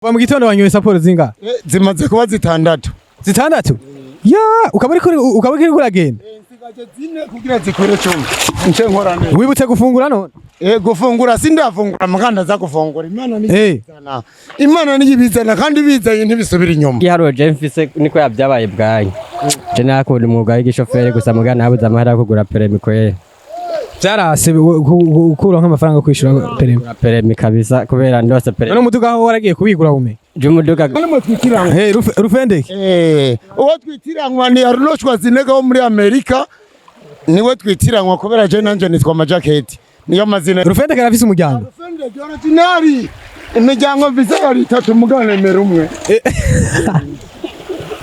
Wa mu gitondo wanyoye saporo zinga? Zimaze kuba zitandatu. Zitandatu? Ya, ukabari kuragenda. Nsigaje zine kugira zikore cumi. Nce nkorane. Wibutse gufungura none? Gufungura sindafungura muganda za gufungura. Imana niyibizana. Imana niyibizana kandi bizanye ntibisubira inyuma. Yaro je mfise niko yabyabaye bwanyu. Je nakunda umwuga w'igishoferi gusa mugana nabuze amahera kugura permis kwere. Byarase ukura nk'amafaranga kwishura permis kabisa kubera ndose permis. None umuduga aho waragiye kubigura ume? Je umuduga. Rufendeke. Uwo twitiranwa ni Arnold Schwarzenegger wo muri Amerika. Niwe twitiranwa kubera je nanje nitwa Majaketi. Niyo mazina. Rufendeke arafise umuryango. Rufendeke originali. Imiryango mvise yari 3 mugana nemera umwe.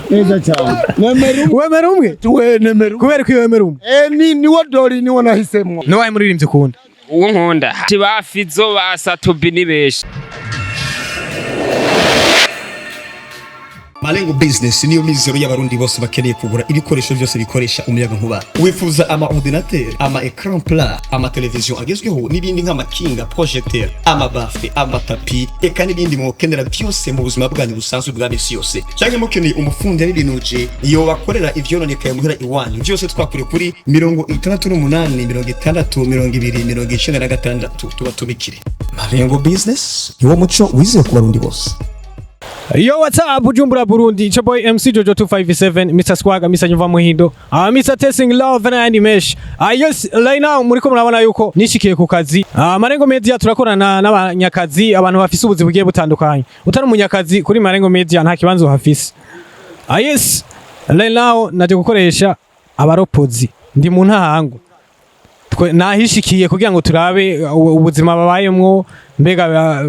Neza cyane. Wemera umwe? Tuwe nemera umwe. Kubera ko wemera umwe. Ni wodori ni wona hisemwa. No wayi muririmbye ukunda. Uwo nkunda. Tibafizo basatubi nibeshi. Malengo Business niyo mizero y'abarundi bose bakeneye kugura ibikoresho byose bikoresha umuyaga nkuba. Wifuza ama ordinateur, ama écran plat, ama television agezweho n'ibindi nk'amakinga, projecteur, ama bafle, ama tapi, eka n'ibindi mukenera byose mu buzima bwanyu busanzwe bwa bisi yose. Cyangwa mukeneye umufundi y'ibinuje iyo bakorera ivyononekaye muhira iwanyu. Byose twakure kuri 68 tuba tubikire. Malengo Business niwo muco wizewe ku barundi bose. Yo, what's up, Bujumbura Burundi? It's your boy MC Jojo 257, Mr. Swagger, Mr. Nyumva Muhindo, Mr. Testing Love and Animesh. Yes, right now muriko murabona yuko nishikiye ku kazi. Marengo Media turakorana n'abanyakazi, abantu bafise ubuzi bugiye butandukanye. Utari umunyakazi kuri Marengo Media nta kibanzo hafise. Yes, right now naje gukoresha abaropozi. Ndi mu ntahango. Nahishikiye kugira ngo turabe ubuzima babayemwo, mbega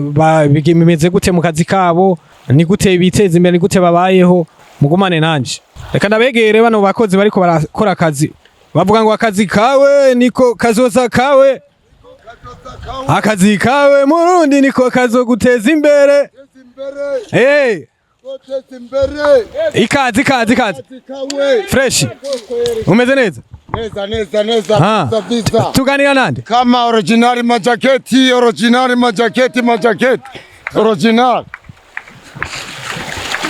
bimeze gute mu kazi kabo, ni gute biteza imbere, ni gute babayeho. Mugumane nanje, reka ndabegere bano bakozi bariko barakora akazi. Bavuga ngo akazi kawe niko kazoza kawe, akazi kawe murundi niko kazoguteza imbere. Ikazi fresh. Umeze neza? Neza. Tuganira nande? Kama original Majaketi. Original.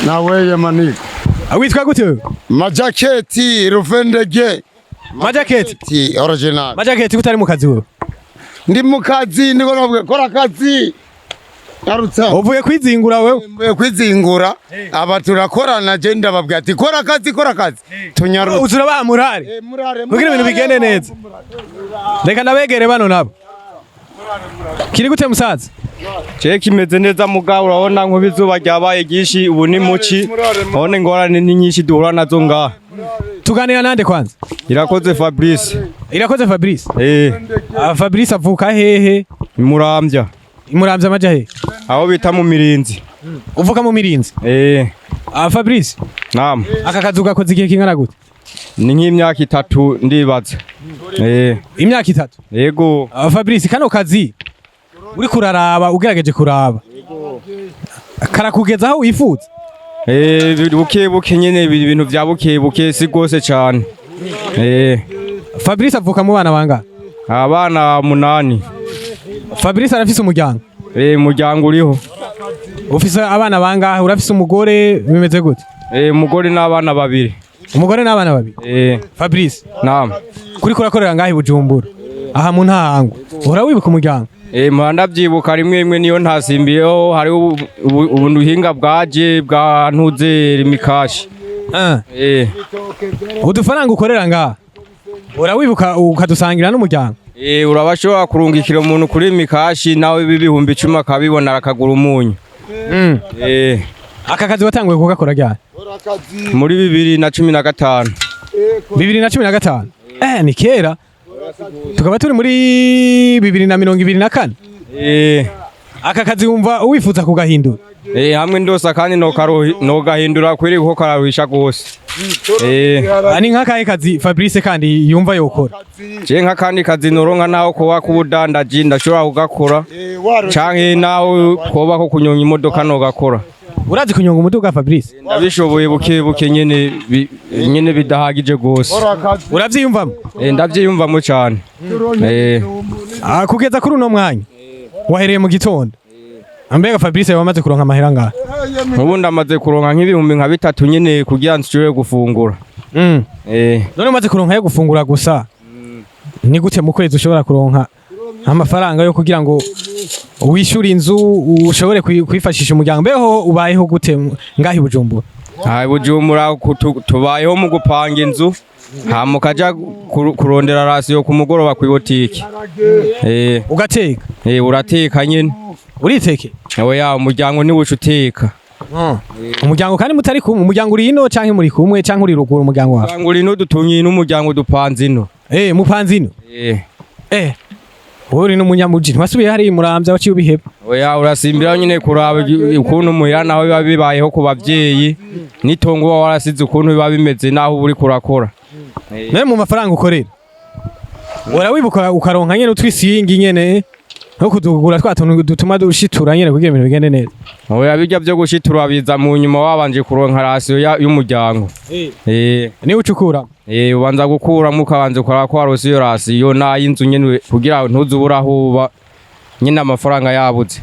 Na weye maniko. Witwa gute? Majaketi Rufendeke. Majaketi original. Majaketi kutari mu kazi wewe? Ndi mu kazi ndiko navuga kora akazi. Arutsa. Uvuye kwizingura wewe? Mvuye kwizingura. Aba turakorana je ndababwira ati kora akazi. Tunyaruka. Uzura ba murare. Kugira ibintu bigende neza. Reka ndabegere bano nabo. Kiri gute musaza? Je kimeze neza mugabo urabona nko bizuba ryabaye gishi ubu ni muci. None ingorane ni nyinshi duhura nazo ngaha. Tuganira nande kwanza? Irakoze Fabrice. Fabrice avuka hehe? Muramvya amaja he? Aho bita mu Mirinzi. Uvuka mu Mirinzi? Fabrice. Naam. Aka kazi ugakoze igihe kingana gute? Ni nk'imyaka 3 ndibaza. Imyaka 3? Yego. Fabrice kano kazi uri kuraraba ugerageje kuraba. Karakugeza aho wifuza? Buke nyene ibintu bya buke si gose cyane. Fabrice avuka mu bana banga? Abana 8. Fabrice arafise umuryango? Umuryango uriho. Ufise abana bangahe? Urafise umugore bimeze gute? Umugore n'abana 2. Umugore n'abana 2? Fabrice. Naam. Kuri kurakorera ngahe Bujumbura? Aha mu ntahango. Uhora wibuka umuryango? Muhanda byibuka rimwe niyo ntasimbiyeho hari ubuhinga bwaje bwa ntuze rimikashi. Udufaranga ukorera ngaha urawibuka ukadusangira n'umuryango? Urabashobora kurungikira umuntu kuri mikashi nawe bibihumbi 10 akabibona akagura umunyu. Aka kazi watanguye kugakora ryari? Muri 2015. 2015? Ni kera. Tukaba turi muri 2024. Aka kazi wumva uwifuza kugahindura? Hamwe ndose kandi no gahindura kwiri ko kararuhisha gose. Ani nk'akahe kazi Fabrice kandi yumva yokora? Je nk'akandi kazi noronka naho ko kubudandaji ndashobora kugakora. Canke naho koba ko kunyonga imodoka no gakora. Urazi kunyonga umuduga Fabrice? Ndabishoboye buke nyene bidahagije gose. Uravyiyumvamo? Ndavyiyumvamo cyane. Kugeza kuri uno mwanya wahereye mu gitondo Ambega Fabrice wamaze kuronka amahera ngaha. ubundi amaze kuronka nk'ibihumbi nka 3 nyene kugira nshobore gufungura. None umaze kuronka yo gufungura gusa. Ni gute mu kwezi ushobora kuronka amafaranga yo kugira ngo wishyure inzu ushobore kwifashisha umuryango? Mbeho ubayeho gute ngahi Bujumbura? Bujumbura tubayeho mu gupanga inzu mukaja kurondera rasiyo ku mugoroba ku botiki. Ugateka? Urateka nyene. Uriteke? Oya umuryango ni wucuteka. Umuryango kandi mutari kumwe, umuryango uri ino canke muri kumwe canke uri ruguru umuryango wawe? Umuryango uri ino dutunye n'umuryango dupanze ino. Mupanze ino? Uri n'umunyamuji ntwasubiye hari Muramvya waciye ubiheba? Oya urasimbira nyine kuraba ukuntu muhira naho biba bibayeho ku bavyeyi nitongo warasize ukuntu biba bimeze naho uri kurakora. Naye mu mafaranga ukorera urawibuka ukaronka nyene utwisingi nyene no kudugura twatuntu dutuma dushitura nyene kugira ibintu bigende neza? Oya bijya byo gushitura biza mu nyuma wabanje kuronka rasiyo y'umuryango. Ni ucukura? Ubanza gukura mukabanze ukora ko rasiyo rasiyo n'ayinzu nyene kugira ntuzubura huba nyine amafaranga yabuze.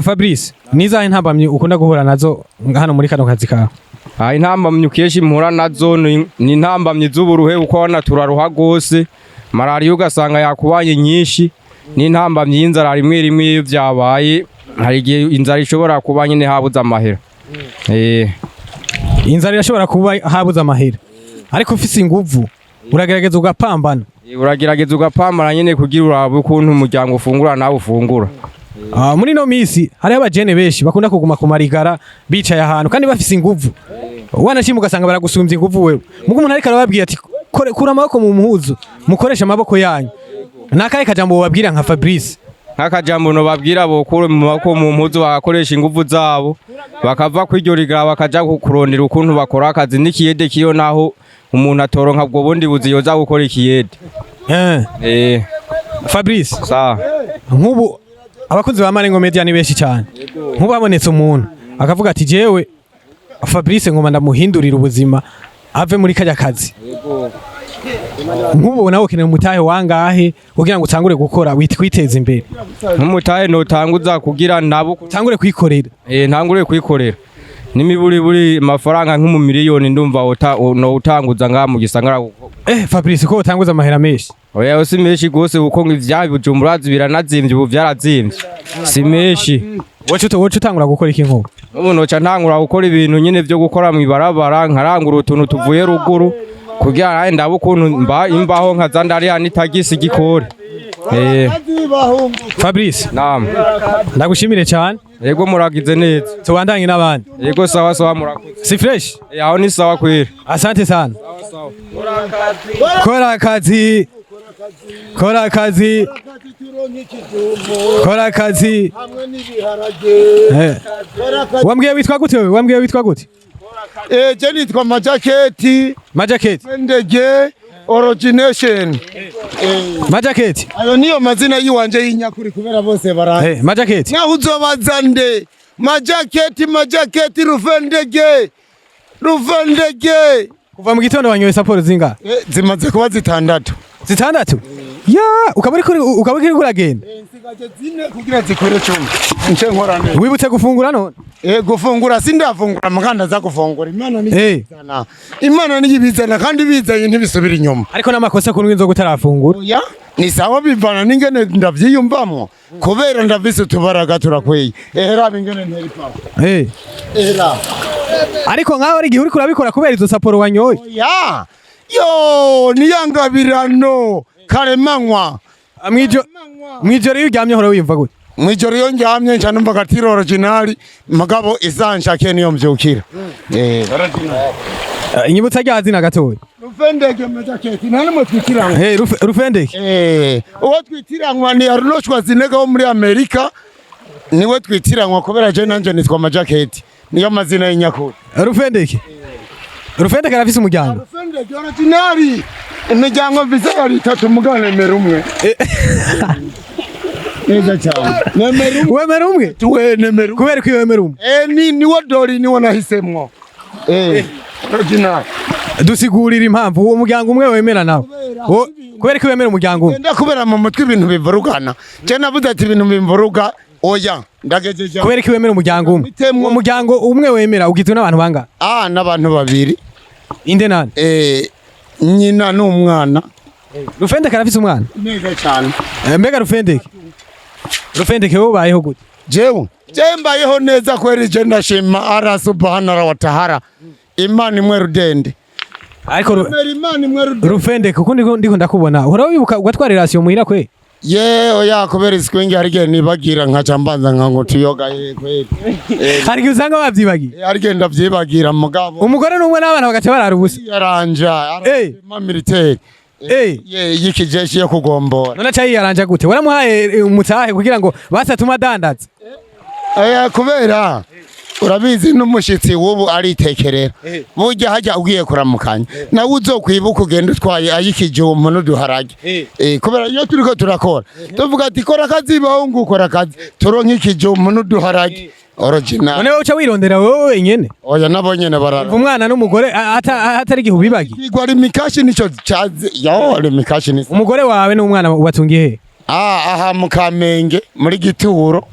Fabrice nizahe ntambamye ukunda guhura nazo hano muri kano kazi kawe? Intambamye ukeshi mpura nazo ni intambamye z'uburuhe uko wana turaruha gose malaria ugasanga yakubanye nyinshi n'intambamye y'inzara rimwe rimwe iyo byabaye hari igihe inzara ishobora kuba nyine habuze amahera. Inzara irashobora kuba habuze amahera ariko ufise inguvu uragerageza ugapambana? Uragerageza ugapambana nyine kugira urabe ukuntu umuryango ufungura nawe ufungura. Muri no misi hari abajene benshi bakunda kuguma ku marigara bicaye ahantu kandi bafise inguvu, wanashima ugasanga baragusumbya inguvu wewe. Mugo umuntu ariko arababwira ati kura amaboko mu muhuzu mukoresha amaboko yanyu, nakaye kajambo babwira nka Fabrice? Nk'akajambo no babwira bokure mu maboko mu mpuzu bagakoresha inguvu zabo bakava kwiryo rigara bakaja kurondera ukuntu bakora akazi n'ikiyede kiyo naho umuntu atoronka bwo bundi buzi yoza gukora ikiyede. Fabrice nk'ubu abakunzi ba Marengo Media ni benshi cyane, nk'ubu habonetse umuntu akavuga ati jewe Fabrice ngoma ndamuhindurira ubuzima ave muri kajya kazi, nk'ubu nawe ukeneye umutahe wangahe kugira ngo utangure gukora witwiteza imbere? Nk'umutahe no tanguza kugira nabo tangure kwikorera. Ntangure kwikorera buri mafaranga nk'umu miliyoni ndumva no utanguza nga mu gisangara. Fabrice ko utanguza amahera menshi? Oya si menshi gose uko ngivya Bujumbura biranazimvye ubu vyarazimvye si menshi. Wocu utangura gukora iki nk'ubu? Ubu noca ntangura gukora ibintu nyene vyo gukora mu ibarabara nkarangura utuntu tuvuye ruguru kugira naye ndabo ukuntu imbaho nkaza ndari hani tagisi gikore. Fabrice ndagushimire cyane. Yego muragize neza. Tubandanye n'abandi. Yego sawa murakoze. Si fresh? Aho ni sawa kweli. Asante sana. Kora kazi. Hamwe n'ibiharage. Wambwiye witwa gute wewe? Je nitwa Majaketi. Ndege origination. Majaketi. Ayo niyo mazina yiwanje y'inyakuri kubera bose barahe. Majaketi. Naho uzobaza nde? Majaketi Ruvendege. Kuva mu gitondo wanyoye saporo zinga? Zimaze kuba 6. 6? Ya, ukaba uri kuragenda? Nsigaje 4 kugira zikore 10. Nce nkora neza. Wibutse gufungura none? Gufungura sindafungura muganda za gufungura. Imana niyibizana kandi bizanye ntibisubira inyuma. Ariko namakosa kunwe inzo gutarafungura? Oya, ni sawa bivana n'ingene ndavyiyumvamo. Kubera ndavise tubaraga turakweye. Raba ingene nteri papa. Ariko nkaho ari gihe uri kurabikora kubera izo saporo wanyoye? Oya. Yo, niyangabirano karemanywa. Mwijoro yuryamye hora wiyumva gute? Mwijoro yo njyamye nca numva gatiro original magabo izanshake niyo mvyukira. Inyibutsa ryazina gatoya. Rufendege Majaketi nani mo twitiranwa? Rufendege. Uwo twitiranwa ni Arnold Schwarzenegger wo muri Amerika. Niwe twitiranwa kubera je nanje nitwa Majaketi. Niyo mazina y'inyakuri. Rufendege. Rufendege arafise umuryango? Rufendege original. Imiryango mvise ari 3 mugane merumwe. Neza cyane. Wemerumwe? Tuwe nemeru. Kubera ko wemerumwe? Ni wo dori ni wo nahisemwo. Original. Dusigurira impamvu uwo muryango umwe wemera nawe. Kubera ko wemera umuryango umwe? Ndakubera mu mutwe ibintu bivurugana. Je navuze ati ibintu bimvuruga oya ndagejeje kubera iki wemera umuryango umwe umuryango umwe wemera ugizwe n'abantu banga n'abantu babiri inde nani nyina n'umwana Rufendeke arafise umwana neza cyane mbega Rufendeke wowe bayeho gute jewe mbayeho neza kweri je ndashima ara subhana wa ta'ala imana imwe rudende ariko Rufendeke kuko ndiko ndakubona uhora wibuka ugatwara relation muhira kwe oya kubera iskwingi harige nibagira nkaca mbanza nkango tuyoga kweri harige usanga bavyibagiye harige ndavyibagira mugabo umugore n'umwe n'abana bagaca barara ubusa yaranja ma militaire yikijeshi yo kugombora none cha yaranja gute waramuhaye umutahe kugira ngo basatuma dandaza kubera urabizi n'umushitsi wubu aritekerera burya hajya ugiye kuramukanya nawe uzokwibuka ugenda utwaye ayikijumpo n'uduharage kubera iyo turiko turakora tuvuga ati kora akazi bahungu kora akazi turonka ikijumpo n'uduharage original none wowe uca wirondera wowe wenyene oya nabo nyene barara umwana n'umugore atari igihe ubibagi igwa ari mikashi nico caze ari mikashi ni umugore wawe n'umwana ubatungiye he aha mu Kamenge muri Gituro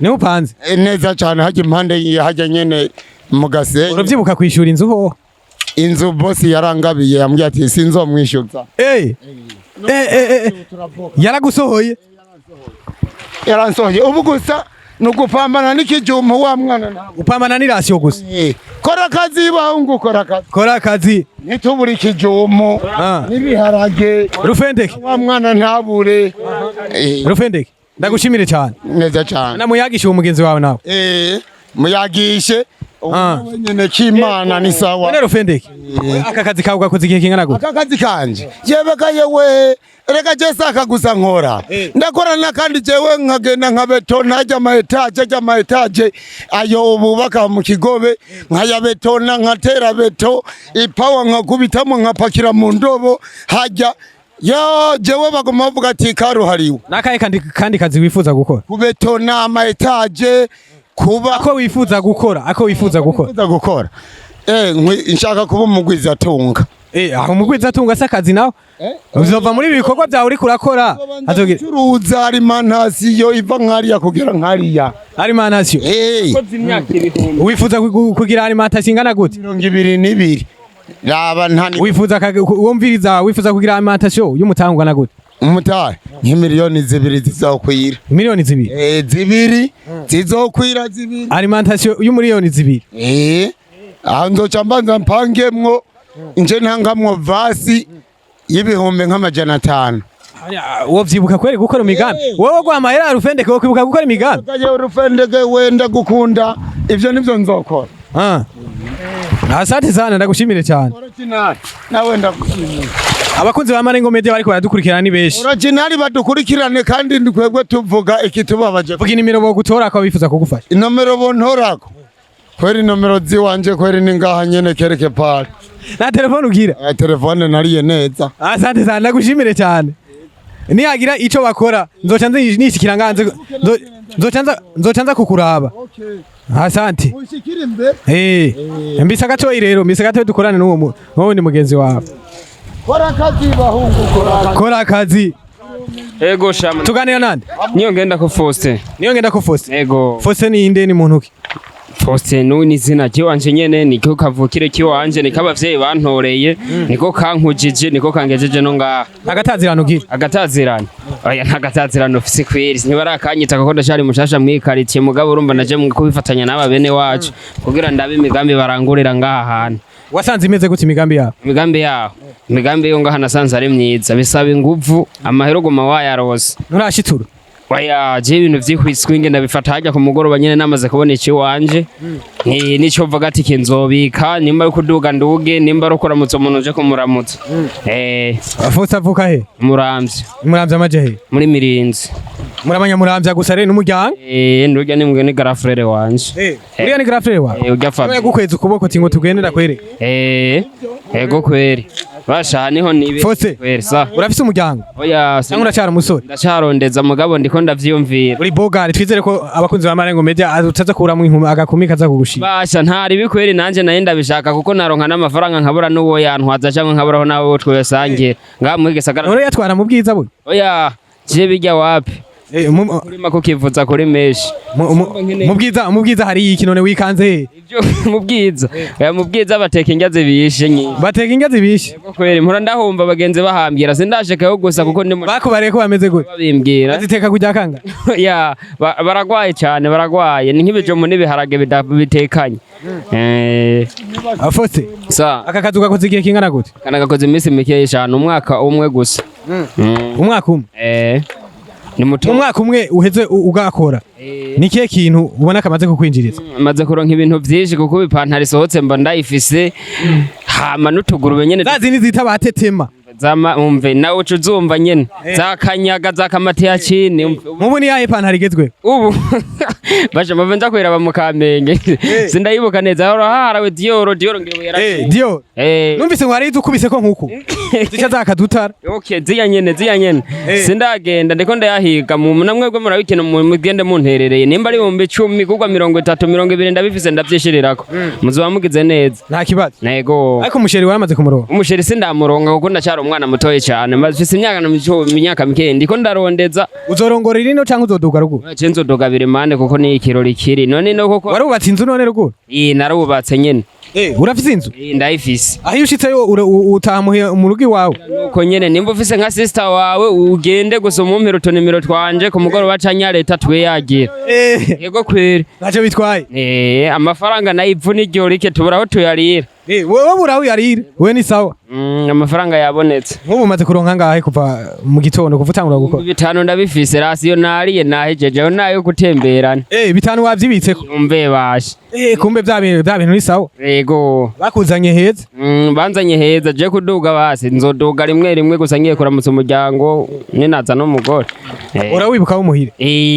ne upanze neza cyane haje impande haje nyene mu Gasenyi uravyibuka kwishura inzu ho inzu boss yarangabiye yambwiye ati sinzomwishyuza yaragusohoye yaransohoye ubu gusa nugupambana n'ikijumpo wa mwana ntabwo upambana n'irasiyo gusa kora akazi bahungu kora akazi nitubura ikijumpo n'ibiharage Rufendeke wa mwana ntabure Rufendeke ndagushimire cyane neza cyane namuyagishe umugenzi wawe nawe muyagishe nyene c'Imana ni sawa none Rufendeke aka kazi kawe gakoze igihe kingana gute aka kazi kanje yebeka yewe reka je saka gusa nkora ndakora nakandi jewe nkagenda nkabetona ajya ama etage ayo bubaka mu Kigobe nkayabetona nkatera beto ipawa nkakubitamo nkapakira mu ndobo hajya jewe bagoma bavuga ati karuhariwe nakaye kandi kazi wifuza gukora kubetona ama etage kuba ako wifuza gukora nshaka kuba umugwiza atunga aho umugwiza atunga sakazi nawe uzova muri ibikorwa byawe uri kurakora azogicuruza alimentation iva nkariya kugera nkariya alimentation wifuza kugira alimentation ingana gute 22 raba ntani wifuza kugira alimentation y'umutanga ungana gute umutahe nk'imiliyoni 2 zizokwira miliyoni 2 2 zizokwira 2 alimentation y'umiliyoni 2 aho nzoca mbanza mpangemwo nje ntangamwo vasi y'ibihumbi nk'amajana 5 wowe vyibuka kweri gukora imigambi wowe gwamahera Rufendeke wo kwibuka gukora imigambi Rufendeke wenda gukunda ivyo nivyo nzokora asante sana ndagushimire cyane nawe ndagushimira abakunzi ba Marengo Media bariko baradukurikirana ni beshi original badukurikirane kandi ndikwegwe tuvuga ikitubabaje vuga inimero bo gutora ko bifuza kugufasha inomero bo ntorako kweri nomero ziwanje kweri ningaha nyene kereke pale na telefone ugira telefone nariye neza asante sana ndagushimire cyane nihagira ico bakora nzoca nishikira nganze nzoca kukuraba asante mbisa gatoyi rero dukorane n'uwo ni mugenzi wawe kora akazi bahungu kora akazi ego shama tuganira nande niyo ngenda ko Faustin ego Faustin ni inde ni muntu ki Faustin ni izina kiwanje nyene niko kavukire kiwanje niko abavyeyi bantoreye niko kankujije niko kangejeje no ngaha agatazirano gira agatazirano oya ntagatazirano ufise kweri ntibarakanyita kuko ndashari mushasha mwikaritie mugabo urumva naje mu kubifatanya n'aba bene wacu kugira ndabe imigambi barangurira ngaha hantu wasanze imeze gute imigambi yo ngaha nasanze ari myiza bisaba inguvu amahero goma wayarose nturashitura waya je ibintu vy'ikwiswinge ndabifata hajya ku mugoroba nyene namaze kubona iki wanje nico vuga ati kinzobika nimba kuduga nduge nimba rukora mutso muntu je kumuramutsa afusa vuka he muramvye amaje he muri Mirinzi muramanya muramvya gusa re n'umuryango ndurya ni mugeni garafrere wanje uriya ni garafrere wawe urya fa gukweza ukuboko tingo tugendera kwere ego kweri basha niho nibe kweri sa urafise umuryango oya cyangwa uracyara umusore ndacarondeza mugabo ndiko ndavyiyumvira uri bogari twizere ko abakunzi ba Marengo Media utaza kuramwa inkumi agakumi kaza kugushira basha ntari bikweri nanje naye ndabishaka kuko naronka n'amafaranga nkabura n'uwo yantwaza cyangwa nkaburaho nawe twe sangira ngaha mu gisagara uri yatwara mu bwiza bwe oya je bijya wapi kurima ko kivuza kuri meshi mu bwiza hari iki none wikanze ibyo mu bwiza bateka indya zibishe nyine bateka indya zibishe kweri mpora ndahumva abagenzi bahambira sindashekaho gusa kuko ndi bakubariye ko bameze gute babimbwira baziteka kujya kanga ya baragwaye cyane baragwaye ni nk'ibijomo n'ibiharage bitekanye afose sa aka kazu gakoze igihe kingana gute kana gakoze iminsi mike cyane umwaka umwe gusa umwaka umwe ni muto umwaka umwe uheze ugakora ni kihe kintu ubona kamaze kukwinjiriza maze kuronka ibintu byinshi kuko ipantaro isohotse mba ndayifise hama n'utugurube nyene zazi nizita batetema zama umve nawe ucuzumva nyene zakanyaga zakamate ya chini mubu ni yahe pantaro igezwe ubu basha mavenza kwiraba mu Kamenge sindayibuka neza harawe Dior ngire yara Dior numvise ngo hari ukubise ko nkuko zica zakadutara okay ziya nyene sindagenda ndiko ndayahiga mu namwebwe murabikino mu mugende munterereye nimba ari 10 kugwa 30 20 ndabifise ndavyishirirako muzoba mugize neza nta kibazo nego ariko umusheri waramaze kumuronga umusheri sindamuronga kuko ndacyari umwana mutoye cyane mfise imyaka mike ndiko ndarondeza uzorongora rino canke uzoduga ruguru nzodoga bire mande kuko ni ikirori kiri none no koko warubatse inzu none ruguru narubatse nyene urafise inzu ndayifise aho ushitse yo utamuhe mu rugi wawe nuko nyene nimba ufise nka sister wawe ugende gusa umumpero tonimero twanje ku mugoro bacanya leta twe yagira yego kwere ntaco bitwaye amafaranga nayivu n'iryo rike tuburaho tuyarira wewe buraho yarira we ni sawa amafaranga yabonetse nk'ubu maze kuronka ngahe kuva mu gitondo kuva utangura gukora bitanu ndabifise rasiyo nariye nahejeje nayo gutemberana bitanu wavyibitseko umve bashe kumbe bya bintu ni sawa yego bakuzanye heza banzanye heza je kuduga basi nzoduga rimwe gusa ngiye kuramutsa umuryango ninaza n'umugore urawibuka umuhire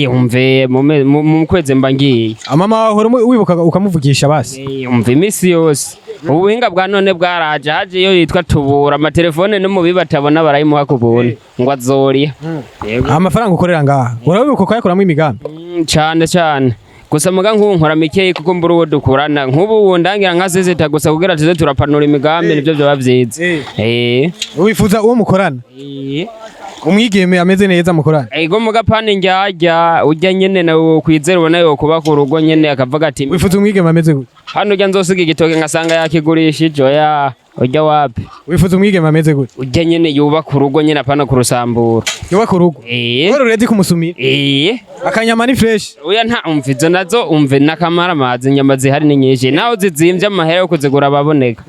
umve mu kwezi mba ngiye mama wawe wibuka ukamuvugisha basi umve imisi yose ubuhinga bwa none bwaraje haje iyo yitwa tubura amatelefone no mubi batabona barayimuha kubuntu ngo azoriya amafaranga ukorera ngaha urawibuka kuyakoramo imigambi cyane gusa muga nk'ubu nkora mikeyi kuko mbura uwo dukurana nk'ubu ndangira nka seseta gusa kugira tuze turapanura imigambi nivyo byo bavyiza wifuza uwo mukorana umwigeme ameze neza mukorana ego muga pani njya ujya nyene nawe kwizera ubona yo kuba ku rugo nyene akavuga ati wifuza umwigeme ameze gute hano ujya nzosiga igitoke ngasanga yakigurishije oya ujya wapi wifuza umwigeme ameze gute ujya nyene yuba ku rugo nyene apana kurusambura yuba ku rugo wari ready kumusumira akanyama ni fresh oya nta umvizo nazo umve nakamara amazi inyama zihari ni nyinshi naho zizimvye amahera yo kuzigura baboneka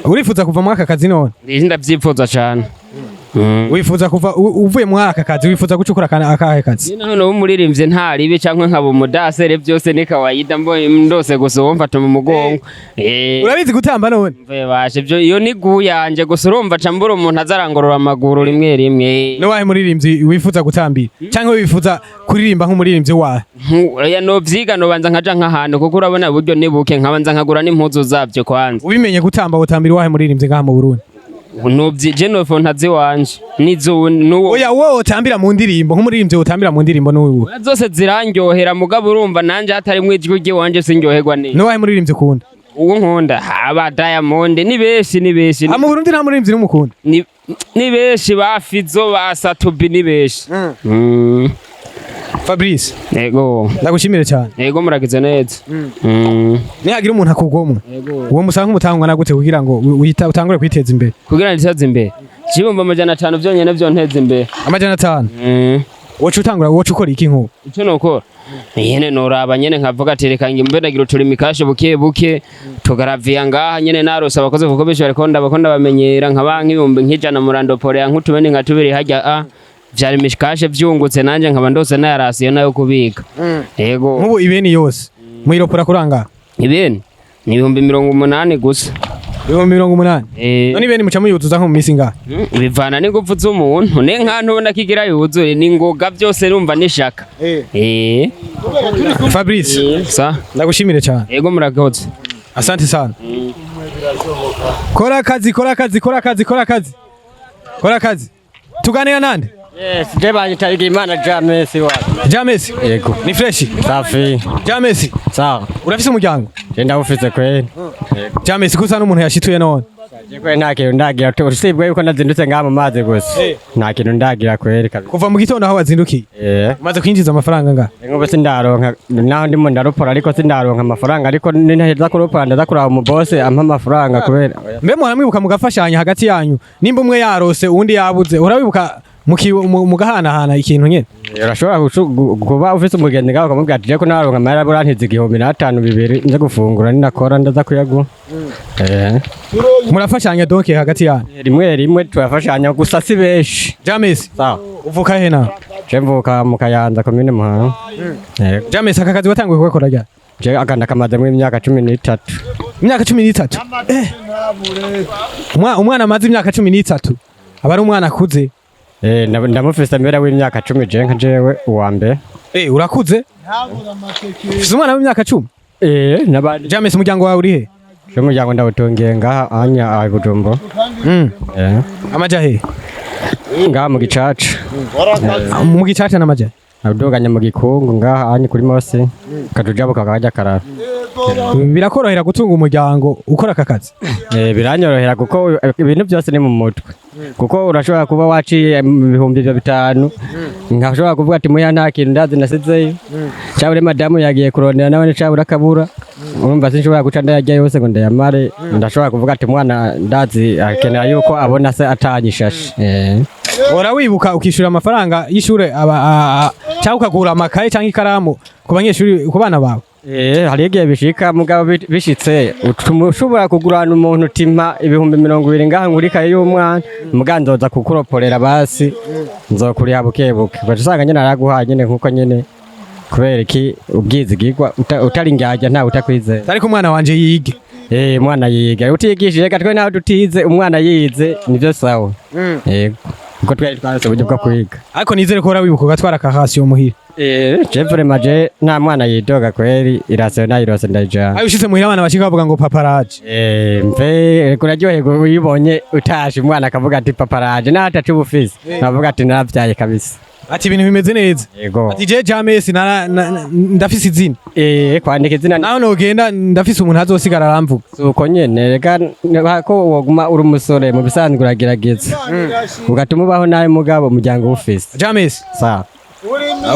urifuza kuva mu aka kazi none ndavyifuza cyane wifuza kuva uvuye mu aka kazi wifuza gucukura akahe kazi none umuririmbye ntaribe cyangwa nkaba umudasere byose ni kawaida ndose gusa wumfata mu mugongo urabizi gutamba none bashe byo iyo ni guyanje gusa urumva cambura umuntu azarangorora amaguru rimwe no wahe muririmbyi wifuza gutambira cyangwa wifuza kuririmba nk'umuririmbyi wahe oya no vyiga no banza nkaja nk'ahantu kuko urabona buryo nibuke nkabanza nkagura n'impuzu zavyo kwanza ubimenye gutamba utambira wahe muririmbyi ngaha mu Burundi Jennifer ntazi wanje nizo oya wowe utambira mu ndirimbo nk'umuririmbyi utambira mu ndirimbo n'uwo zose zirangyohera mugabo urumva nanje hatari mwijwi rye wanje sinjoherwa neza no wahe muririmbyi ukunda uwo nkunda aba Diamond ni beshi mu Burundi nta muririmbyi n'umukunda ni beshi ba Fizo ba Satubi ni beshi Fabrice yego ndagushimire cyane yego muragize neza nihagira umuntu akugomwe uwo musanga umutangwa na gute kugira ngo utangure kwiteza imbere kugira niteze imbere kibumba 500 byonyene byo nteze imbere 500 wocu utangura wocu ukora iki nko icyo nokora nyene noraba nyene nkavuga ati reka ngimbe ndagira uturimi kashe buke tugaravia ngaha nyene narose abakoze kuko bisho ariko ndabakunda bamenyera nkabanki ibihumbi nk'ijana murandopore nk'utubene nka tubiri hajya vyari mishikashe vyungutse nanje nkaba ndose nayarasiyo nayo kubika yego nk'ubu ibeni yose mwiropora kuranga ibeni ni 80 gusa 80 none ibeni muca muyuzuza nko mu misi ngaha bivana n'ingufu z'umuntu ne nkantu ubona kigira yuzure ni ngoga byose rumva nishaka Fabrice sa ndagushimire cyane yego murakoze asante sana kora akazi tuganira nande Yes, jeba nitaiga imana Jamesi wapi? Jamesi? Yego. Ni fresh? Safi. Jamesi? Sawa. Urafise umuryango? Jenda ufise kweli. Jamesi kusa n'umuntu yashituye none. Jekwe nta kintu ndagira usibwe yuko nazindutse ngaha mu mazi gusa. Nta kintu ndagira kweri kabisa. kuva mu gitondo aho wazindukiye umaze kwinjiza amafaranga nga Ngo sindaronka naho ndimo ndaropora ariko sindaronka amafaranga ariko ninaheza kuropora ndaza kuraba mu boss ampa amafaranga kubera. mbe muramwibuka mugafashanya hagati yanyu nimba umwe yarose uwundi yabuze urabibuka mugahanahana ikintu nyene Urashobora kuba ufite umugenzi ngaho ukamubwira ati ko naronka amahera burantiza 1500 nze gufungura ninakora ndaza kuyaguha. murafashanya donc hagati yanyu Rimwe turafashanya gusa si benshi. James Sawa. uvuka he na Je mvuka mu Kayanza komine Muhanga. James aka kazi watanguye kugakora ryari Je akanda kamaze mu myaka 13. imyaka 13 umwana amaze imyaka 13 aba ari umwana akuze Ndamufise mbere w'imyaka 10 je nka jewe uwa mbere. urakuze ufise umwana w'imyaka 10 nabandi James umuryango wawe uri he umuryango ndawutungiye ngaha anya Bujumbo. amaja he Ngaha mu Gicaca. mu gicaca n'amaja Abdoganya mu Gikungu ngaha anya kuri Mose. Kajujabuka kajya karara. birakorohera gutunga umuryango ukora aka kazi Biranyorohera kuko ibintu byose ni mu mutwe. Kuko urashobora kuba waciye 5,000 nkashobora kuvuga ati muya nta kintu ndazi nasizeyo. Cyabure madamu yagiye kurondera nawe cyabura kabura. Urumva sinshobora guca ndayajya yose ngo ndayamare. Ndashobora kuvuga ati mwana ndazi akenera yuko abona se atanyishashe. Ora wibuka ukishura amafaranga y'ishure cyangwa ukagura amakaye cyangwa ikaramu ku banyeshuri ku bana bawe hari igihe bishika mugabo bishitse ushobora kugurana umuntu utima 20,000 ngaha ngurikaye y'umwana muganzoza kukuroporera basi nzokuriha bukebuke ugasanga nyene araguhaye nyene nkuko nyene kubera iki ubwizigirwa utari ngajya nta utakwizera ariko umwana wanje yige umwana yiga utigishije gatwe naho dutize umwana yize nivyo sawa yego uko twari twarose uburyo bwo kwiga ariko nizere ko wibuka ugatwara kahasiyo muhira Jeffrey maje nta mwana yidoga kweri irasiyo nayirose ndajana ayo ushitse muhira abana bashika bavuga ngo paparaje mve kuraryohe uyibonye utashe umwana akavuga ati paparaje natacu bufise navuga ati naravyaye kabisa ati ibintu bimeze neza yego ati je James ndafise izina kwandika izina naho nogenda ndafise umuntu azosigara aramvuga uko nyene reka ko woguma uri umusore mu bisanzwe uragerageza ugatuma ubaho nawe mugabo umuryango ufise James sawa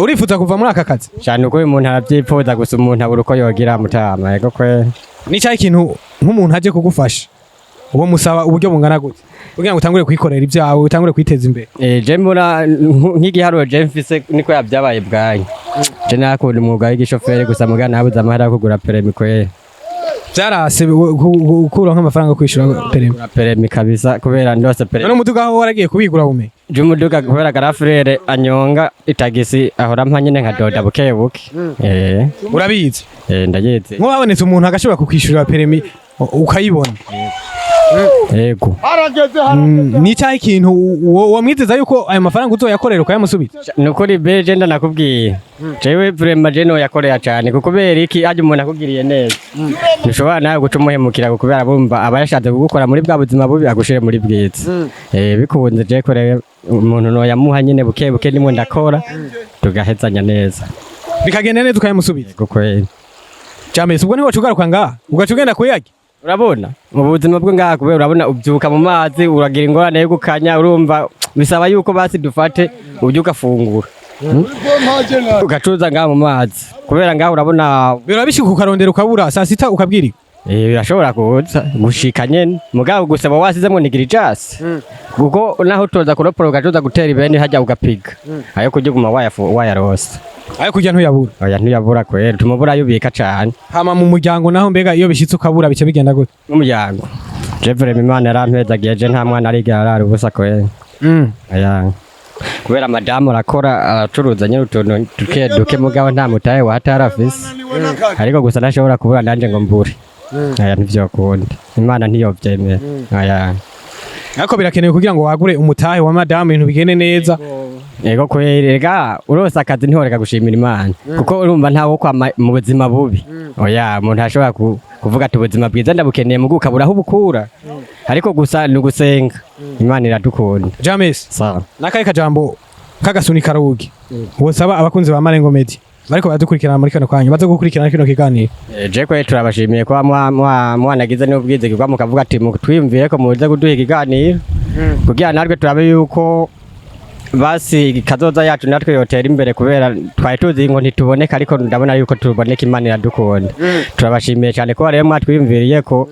urifuza kuva muri aka kazi cyane uko uyu muntu arabyipfuza gusa umuntu abura uko yogira mutama yego kwe ni cyayi kintu nk'umuntu aje kugufasha uwo musaba uburyo bungana gute kugira ngo utangure kwikorera ibyawe utangure kwiteza imbere je mbona nk'igiharuro je mfise niko yabyabaye bwanyu je nakunda umwuga w'igishoferi gusa mugana nabuze amahera yo kugura permis kwe byarase gukura nk'amafaranga kwishura permis kabisa kubera ndose permis none umuduga aho waragiye kubigura bume je umuduga kubera garafrere anyonga itagisi ahora mpanyene nka doda bukebuke urabizi ndayizi nko habonetse umuntu agashobora kukwishurira permis ukayibona yego ni cyayi kintu wamwiteza yuko ayo mafaranga uzoyakorera ukayamusubiza nukuri beje ndanakubwiye jewe vraiment je no yakorera cyane kuko bera iki aje umuntu akugiriye neza ntushobora nawe guca umuhemukira kubera bumva abayashatse kugukora muri bwa buzima bubi agushire muri bwiza bikunze je korera umuntu no yamuha nyene bukebuke nimwe ndakora tugahezanya neza bikagenda neza ukayamusubiza kuko James ubwo niho ugaruka ngaha ugacugenda kuyagi urabona mu buzima bwo ngaha kubera urabona ubyuka mu mazi uragira ingorane yo gukanya urumva bisaba yuko basi dufate ubyuka fungura ugacuza ngaha mu mazi kubera ngaha urabona birabishika ukarondera ukabura saa sita ukabwira birashobora kuza gushika nyene mugabo gusaba wasizemwo nigirijas kuko naho toza kuropora ugacuza gutera ibeni hajya ugapiga ayo kujya wayarose ayo kujya ntuyabura oya ntuyabura kwera tumubura yubika cyane hama mu muryango naho mbega iyo bishitse ukabura bice bigenda gute n'umuryango Jeffrey Imana yarampezagiye je nta mwana ariga arara ubusa kwera aya kubera madamu arakora acuruza nyine utuntu duke mugabo nta mutaye watarafise ariko gusa nashobora kubura nanje ngo mbure aya ntivyo kundi Imana ntiyovyemera aya ariko birakenewe kugira ngo wagure umutahe wa madamu ibintu bigene neza yego kwerega urose akazi ntihoreka gushimira Imana kuko urumva ntawo kwa mu buzima bubi oya umuntu ashobora kuvuga ati ubuzima bwiza ndabukeneye mu gukaburaho ubukura ariko gusa ni gusenga Imana iradukunda James sawa nakaye kajambo kagasuni karugi wosaba abakunzi ba Marengo Media bariko baradukurikirana muri kano kanya baza gukurikirana kino kiganiro. Je kwe turabashimiye kwa mwanagize n'ubwize kigwa mukavuga ati twiyumviye ko muza kuduha ikiganiro kugira natwe turabe yuko basi kazoza yacu natwe yotera imbere kubera twari tuzi ngo ntituboneka ariko ndabona yuko tuboneka Imana iradukunda. Turabashimiye cyane ko rero mwatwiyumviriye ko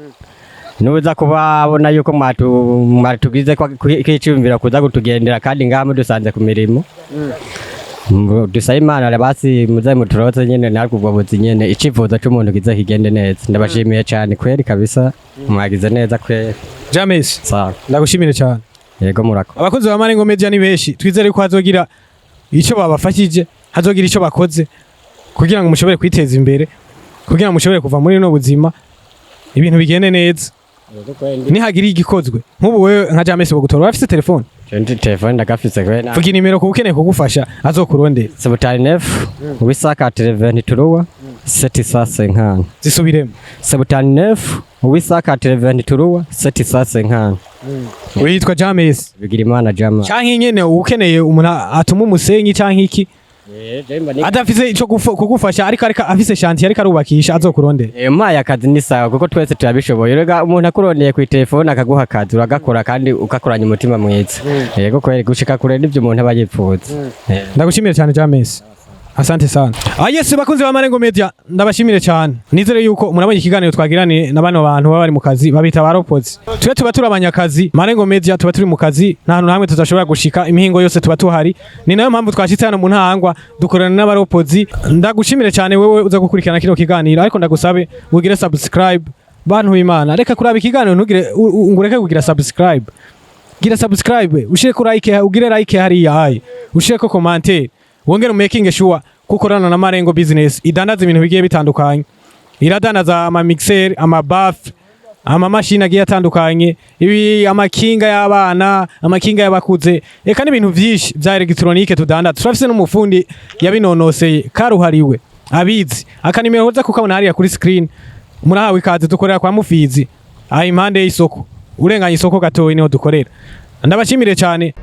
nuza kubabona yuko mwatugize kwiciyumvira kuza kutugendera kandi ngaha dusanze ku mirimo. Dusaba Imana basi muze muturotse nyene natwe ubwo buzi nyene icivuzo cy'umuntu kiza kigende neza. Ndabashimiye cyane kweri kabisa mwagize neza kweri. James Sawa. Ndagushimire cyane. Yego murako. Abakozi ba Marengo Media ni benshi twizere ko hazogira ico babafashije hazogira ico bakoze kugira ngo mushobore kwiteza imbere kugira ngo mushobore kuva muri no buzima ibintu bigende neza. Nihagira igikozwe nk'ubu wewe nka James bogutora afite telefone telefone ndagafise kwena vuga nimero ko ukeneye kugufasha azokurondera 79 wisaka 23 750 zisubiremo 79 wisaka 23 750 witwa James Bigirimana Jama canke nyene ukeneye umuntu atuma umusenyi canke iki adafise ico kugufasha ariko afise chantier ariko arubakisha azokurondera maya akazi ni sawa kuko twese turabishoboye rega umuntu akurondeye ku telefone akaguha akazi uragakora kandi ukakoranya umutima mwiza yego kweri gushika kure n'ivyo umuntu aba yipfuza ndagushimire cyane James. Asante sana. Yes bakunzi ba Marengo Media ndabashimire cyane. Nizere yuko murabonye ikiganiro twagiraniye na bano bantu baba bari mu kazi babita baropozi. Tuba turabanya kazi Marengo Media tuba turi mu kazi nta hantu hamwe tutashobora gushika imihingo yose tuba tuhari. Ni nayo mpamvu twashitse hano mu ntahangwa dukorana n'abaropozi. Ndagushimire cyane wewe uza gukurikirana kino kiganiro ariko ndagusabe ugire subscribe bantu b'Imana. Reka kuraba ikiganiro ntugire ngureke kugira subscribe. Gira subscribe ushire ko like ugire like hariya hayi. Ushire ko commentaire. Wongera making sure kukorana na Marengo Business idandaza ibintu bigiye bitandukanye. Iradanaza ama mixer, ama buff, ama machine agiye atandukanye, ibi amakinga y'abana, amakinga y'abakuze. Eka n'ibintu vyinshi vya electronique tudandaza. Turafise n'umufundi yabinonoseye karuhariwe. Abizi akanimero hoza kukabona hariya kuri screen. Murahawe ikaze dukorera kwa Mufizi. Ayi impande y'isoko. Urenganye isoko gatoyi niho dukorera. Ndabashimire cyane.